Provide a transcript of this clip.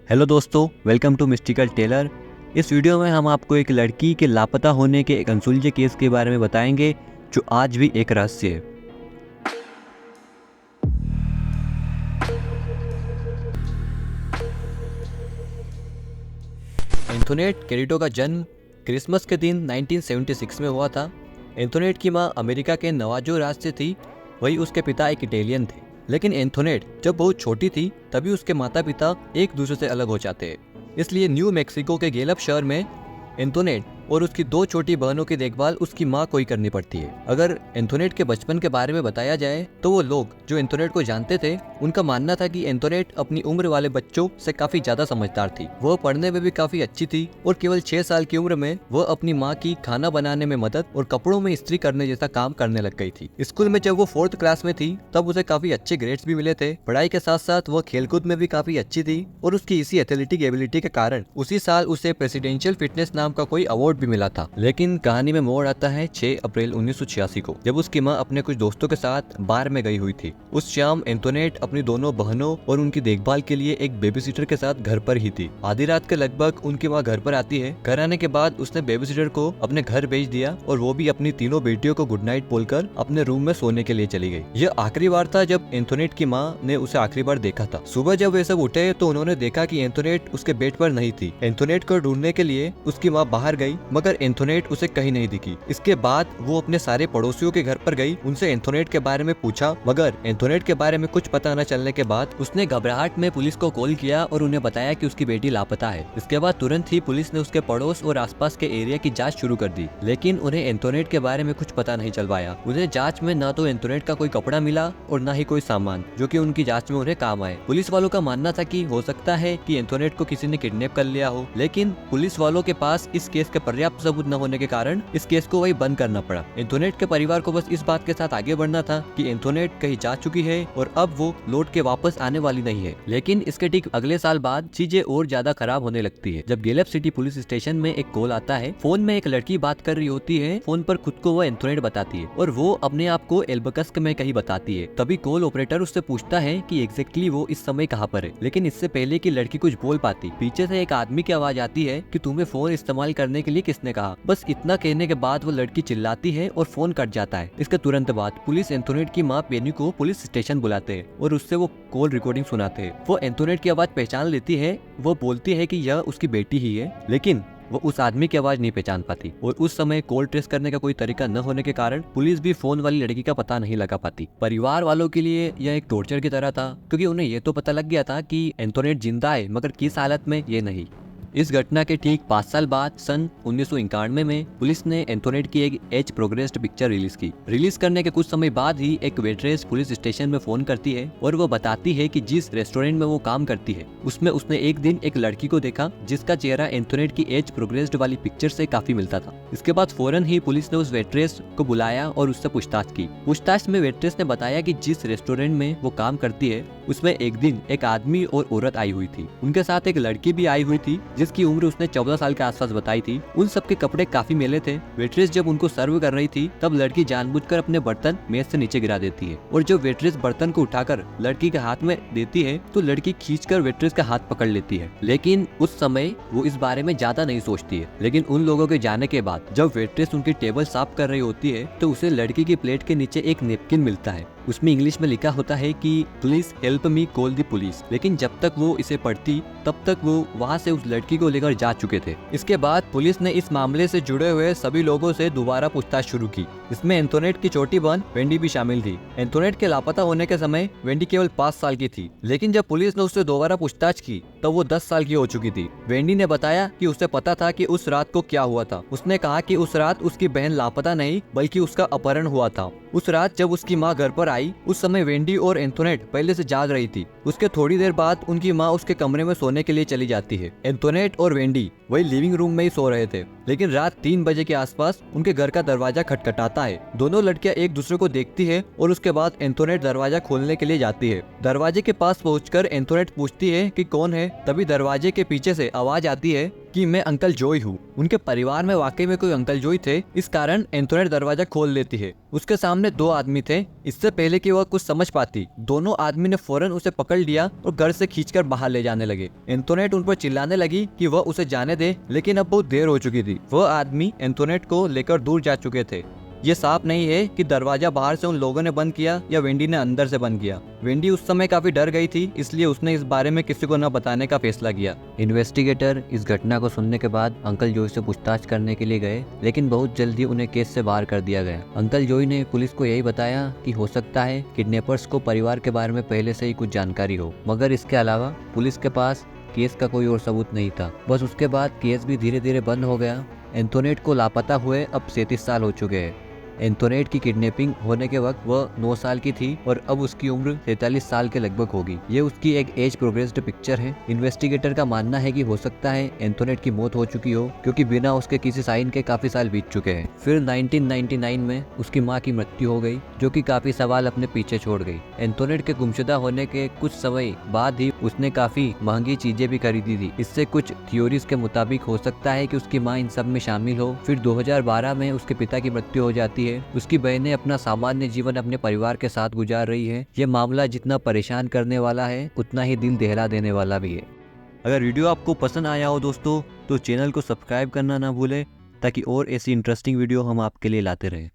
Hello दोस्तों, welcome to mystical Taylor. इस video में हम आपको एक लड़की के लापता होने के एक अनसुलझे केस के बारे में बताएंगे जो आज भी एक रहस्य है। एंथोनेट कैरिटो का जन्म क्रिसमस के दिन 1976 में हुआ था। एंथोनेट की मां अमेरिका के नवाजो राज्य से थी, वही उसके पिता एक इटालियन थे। लेकिन एंथोनेट जब बहुत छोटी थी तभी उसके माता पिता एक दूसरे से अलग हो जाते हैं। इसलिए न्यू मैक्सिको के गैलप शहर में एंथोनेट और उसकी दो छोटी बहनों की देखभाल उसकी माँ को ही करनी पड़ती है। अगर एंथोनेट के बचपन के बारे में बताया जाए तो वो लोग जो एंथोनेट को जानते थे उनका मानना था कि एंथोनेट अपनी उम्र वाले बच्चों से काफी ज्यादा समझदार थी। वह पढ़ने में भी काफी अच्छी थी और केवल 6 साल की उम्र में वह अपनी माँ की खाना बनाने में मदद और कपड़ों में इस्त्री करने जैसा काम करने लग गई थी। स्कूल में जब वो 4th क्लास में थी तब उसे काफी अच्छे ग्रेड्स भी मिले थे। पढ़ाई के साथ साथ वह खेलकूद में भी काफी अच्छी थी और उसकी इसी एथलेटिक एबिलिटी के कारण उसी साल उसे प्रेसिडेंशियल फिटनेस नाम का कोई अवार्ड भी मिला था। लेकिन कहानी में मोड़ आता है 6 अप्रैल 1986 को, जब उसकी मां अपने कुछ दोस्तों के साथ बार में गई हुई थी। उस शाम एंथोनेट अपनी दोनों बहनों और उनकी देखभाल के लिए एक बेबीसिटर के साथ घर पर ही थी। आधी रात के लगभग उनकी मां घर पर आती है। घर आने के बाद उसने बेबीसिटर को अपने घर भेज दिया और वो भी अपनी तीनों बेटियों को गुड नाइट बोलकर अपने रूम में सोने के लिए चली गई। यह आखिरी बार था जब एंथोनेट की मां ने उसे आखिरी बार देखा था। सुबह जब वे सब उठे तो उन्होंने देखा कि एंथोनेट उसके बेड पर नहीं थी। एंथोनेट को ढूंढने के लिए उसकी मां बाहर गई मगर एंथोनेट उसे कहीं नहीं दिखी। इसके बाद वो अपने सारे पड़ोसियों के घर पर गई, उनसे एंथोनेट के बारे में पूछा मगर एंथोनेट के बारे में कुछ पता न चलने के बाद उसने घबराहट में पुलिस को कॉल किया और उन्हें बताया कि उसकी बेटी लापता है। इसके बाद तुरंत ही पुलिस ने उसके पड़ोस और आसपास के एरिया की जांच शुरू कर दी, लेकिन उन्हें एंथोनेट के बारे में कुछ पता नहीं चल पाया। उन्हें जांच में न तो एंथोनेट का कोई कपड़ा मिला और न ही कोई सामान जो कि उनकी जांच में उन्हें काम आए। पुलिस वालों का मानना था कि हो सकता है कि एंथोनेट को किसी ने किडनैप कर लिया हो, लेकिन पुलिस वालों के पास इस केस के पर्याप्त सबूत न होने के कारण इस केस को वही बंद करना पड़ा। एंथोनेट के परिवार को बस इस बात के साथ आगे बढ़ना था कि एंथोनेट कहीं जा चुकी है और अब वो लौट के वापस आने वाली नहीं है। लेकिन इसके ठीक अगले साल बाद चीजें और ज्यादा खराब होने लगती है जब गैलप सिटी पुलिस स्टेशन में एक कॉल आता है। फोन में एक लड़की बात कर रही होती है। फोन पर खुद को वो एंथोनेट बताती है और वो अपने आप को एल्बकस्क में कहीं बताती है। तभी कॉल ऑपरेटर उससे पूछता है कि एग्जैक्टली वो इस समय कहाँ पर है। लेकिन इससे पहले कि लड़की कुछ बोल पाती, पीछे से एक आदमी की आवाज आती है कि तुम्हें फोन इस्तेमाल करने के लिए किसने कहा। बस इतना कहने के बाद वो लड़की चिल्लाती है और फोन कट जाता है। इसके तुरंत बाद पुलिस एंथोनेट की मां पेनी को पुलिस स्टेशन बुलाते हैं और उससे वो कॉल रिकॉर्डिंग सुनाते हैं। वो एंथोनेट की आवाज पहचान लेती है। वो बोलती है कि यह उसकी बेटी ही है, लेकिन वो उस आदमी की आवाज नहीं पहचान पाती और उस समय कॉल ट्रेस करने का कोई तरीका न होने के कारण पुलिस भी फोन वाली लड़की का पता नहीं लगा पाती। परिवार वालों के लिए यह एक टॉर्चर की तरह था क्योंकि उन्हें ये तो पता लग गया था कि एंथोनेट जिंदा है मगर किस हालत में ये नहीं। इस घटना के ठीक 5 साल बाद सन 1991 में पुलिस ने एंथोनेट की एक एज प्रोग्रेस्ड पिक्चर रिलीज की। रिलीज करने के कुछ समय बाद ही एक वेट्रेस पुलिस स्टेशन में फोन करती है और वो बताती है कि जिस रेस्टोरेंट में वो काम करती है उसमें उसने एक दिन एक लड़की को देखा जिसका चेहरा एंथोनेट की एज प्रोग्रेस्ड वाली पिक्चर से काफी मिलता था। इसके बाद फौरन ही पुलिस ने उस वेट्रेस को बुलाया और उससे पूछताछ की। पूछताछ में वेट्रेस ने बताया कि जिस रेस्टोरेंट में वो काम करती है उसमें एक दिन एक आदमी और औरत आई हुई थी। उनके साथ एक लड़की भी आई हुई थी जिसकी उम्र उसने 14 साल के आसपास बताई थी। उन सबके कपड़े काफी मैले थे। वेट्रेस जब उनको सर्व कर रही थी तब लड़की जानबूझकर अपने बर्तन मेज से नीचे गिरा देती है और जब वेट्रेस बर्तन को उठाकर लड़की के हाथ में देती है तो लड़की खींचकर वेट्रेस का हाथ पकड़ लेती है। लेकिन उस समय वो इस बारे में ज्यादा नहीं सोचती है। लेकिन उन लोगों के जाने के बाद जब वेट्रेस उनकी टेबल साफ कर रही होती है तो उसे लड़की की प्लेट के नीचे एक नेपकिन मिलता है। उसमें इंग्लिश में लिखा होता है कि please help me call the police. लेकिन जब तक वो इसे पढ़ती तब तक वो वहाँ से उस लड़की को लेकर जा चुके थे। इसके बाद पुलिस ने इस मामले से जुड़े हुए सभी लोगों से दोबारा पूछताछ शुरू की। इसमें एंथोनेट की छोटी बहन वेंडी भी शामिल थी। एंथोनेट के लापता होने के समय वेंडी केवल 5 साल की थी, लेकिन जब पुलिस ने उससे दोबारा पूछताछ की तब वो 10 साल की हो चुकी थी। वेंडी ने बताया कि उसे पता था कि उस रात को क्या हुआ था। उसने कहा कि उस रात उसकी बहन लापता नहीं बल्कि उसका अपहरण हुआ था। उस रात जब उसकी माँ घर पर आई उस समय वेंडी और एंथोनेट पहले से जाग रही थी। उसके थोड़ी देर बाद उनकी माँ उसके कमरे में सोने के लिए चली जाती है। एंथोनेट और वेंडी वही लिविंग रूम में ही सो रहे थे, लेकिन रात 3 बजे के आसपास उनके घर का दरवाजा खटखटाता है। दोनों लड़कियां एक दूसरे को देखती है और उसके बाद एंथोनेट दरवाजा खोलने के लिए जाती है। दरवाजे के पास पहुंचकर एंथोनेट पूछती है कि कौन है। तभी दरवाजे के पीछे से आवाज आती है कि मैं अंकल जॉय हूँ। उनके परिवार में वाकई में कोई अंकल जॉय थे, इस कारण एंथोनेट दरवाजा खोल लेती है। उसके सामने दो आदमी थे। इससे पहले कि वह कुछ समझ पाती, दोनों आदमी ने फौरन उसे पकड़ लिया और घर से खींचकर बाहर ले जाने लगे। एंथोनेट उन पर चिल्लाने लगी कि वह उसे जाने दे, लेकिन अब बहुत देर हो चुकी थी। वह आदमी एंथोनेट को लेकर दूर जा चुके थे। ये साफ नहीं है कि दरवाजा बाहर से उन लोगों ने बंद किया या वेंडी ने अंदर से बंद किया। वेंडी उस समय काफी डर गई थी, इसलिए उसने इस बारे में किसी को न बताने का फैसला किया। इन्वेस्टिगेटर इस घटना को सुनने के बाद अंकल जॉय से पूछताछ करने के लिए गए, लेकिन बहुत जल्दी उन्हें केस से बाहर कर दिया गया। अंकल जॉय ने पुलिस को यही बताया कि हो सकता है किडनैपर्स को परिवार के बारे में पहले से ही कुछ जानकारी हो, मगर इसके अलावा पुलिस के पास केस का कोई और सबूत नहीं था। बस उसके बाद केस भी धीरे धीरे बंद हो गया। एंथोनेट को लापता हुए अब 37 साल हो चुके हैं। एंथोनेट की किडनैपिंग होने के वक्त वह 9 साल की थी और अब उसकी उम्र 43 साल के लगभग होगी। ये उसकी एक एज प्रोग्रेस्ड पिक्चर है। इन्वेस्टिगेटर का मानना है कि हो सकता है एंथोनेट की मौत हो चुकी हो, क्योंकि बिना उसके किसी साइन के काफी साल बीत चुके हैं। फिर 1999 में उसकी माँ की मृत्यु हो गई, जो कि काफी सवाल अपने पीछे छोड़ गई। एंथोनेट के गुमशुदा होने के कुछ समय बाद ही उसने काफी महंगी चीजें भी खरीदी थी। इससे कुछ थ्योरीज के मुताबिक हो सकता है कि उसकी माँ इन सब में शामिल हो। फिर 2012 में उसके पिता की मृत्यु हो जाती है। उसकी बहनें अपना सामान्य जीवन अपने परिवार के साथ गुजार रही है। यह मामला जितना परेशान करने वाला है, उतना ही दिल दहला देने वाला भी है। अगर वीडियो आपको पसंद आया हो दोस्तों, तो चैनल को सब्सक्राइब करना ना भूलें, ताकि और ऐसी इंटरेस्टिंग वीडियो हम आपके लिए लाते रहें।